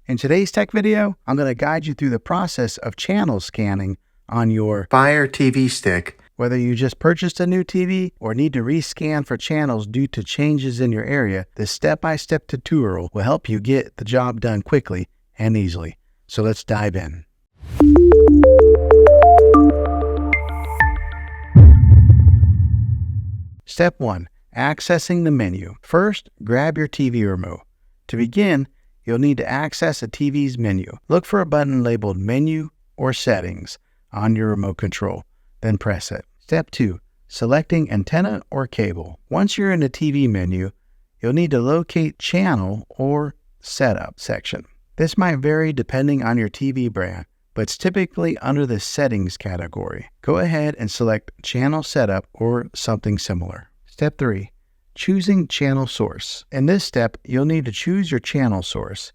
In today's tech video, I'm going to guide you through the process of channel scanning on your Fire TV stick. Whether you just purchased a new TV or need to rescan for channels due to changes in your area, this step-by-step tutorial will help you get the job done quickly and easily. So let's dive in. Step 1. Accessing the menu. First, grab your TV remote. To begin, you'll need to access a TV's menu. Look for a button labeled Menu or Settings on your remote control, then press it. Step 2. Selecting antenna or cable. Once you're in the TV menu, you'll need to locate Channel or Setup section. This might vary depending on your TV brand, but it's typically under the Settings category. Go ahead and select Channel Setup or something similar. Step 3. Choosing channel source. In this step, you'll need to choose your channel source.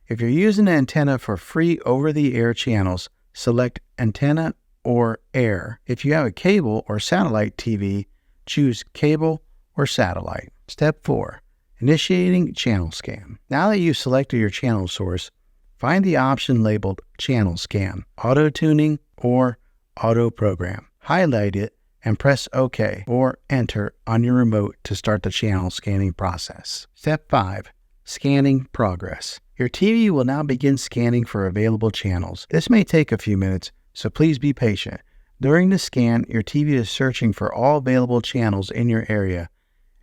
If you're using an antenna for free over-the-air channels, select Antenna or Air. If you have a cable or satellite TV, choose Cable or Satellite. Step 4. Initiating channel scan. Now that you've selected your channel source, find the option labeled Channel Scan, Auto Tuning, or Auto Program. Highlight it and press OK or Enter on your remote to start the channel scanning process. Step 5. Scanning progress. Your TV will now begin scanning for available channels. This may take a few minutes, so please be patient. During the scan, your TV is searching for all available channels in your area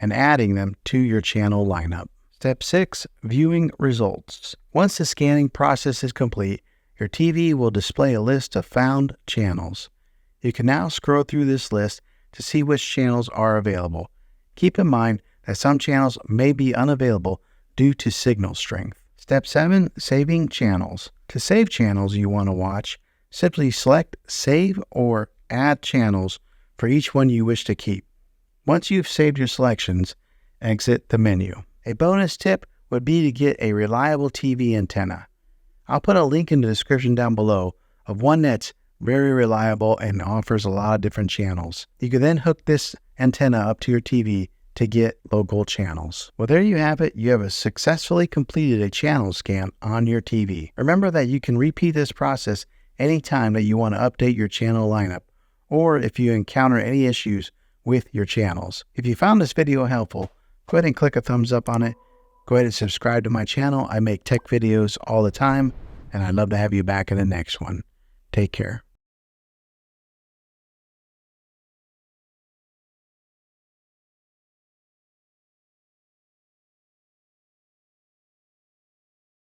and adding them to your channel lineup. Step 6. Viewing results. Once the scanning process is complete, your TV will display a list of found channels. You can now scroll through this list to see which channels are available. Keep in mind that some channels may be unavailable due to signal strength. Step 7. Saving channels. To save channels you want to watch, simply select Save or Add Channels for each one you wish to keep. Once you've saved your selections, exit the menu. A bonus tip would be to get a reliable TV antenna. I'll put a link in the description down below of one that's very reliable and offers a lot of different channels. You can then hook this antenna up to your TV to get local channels. Well, there you have it. You have successfully completed a channel scan on your TV. Remember that you can repeat this process anytime that you want to update your channel lineup, or if you encounter any issues with your channels. If you found this video helpful, go ahead and click a thumbs up on it. Go ahead and subscribe to my channel. I make tech videos all the time, and I'd love to have you back in the next one. Take care.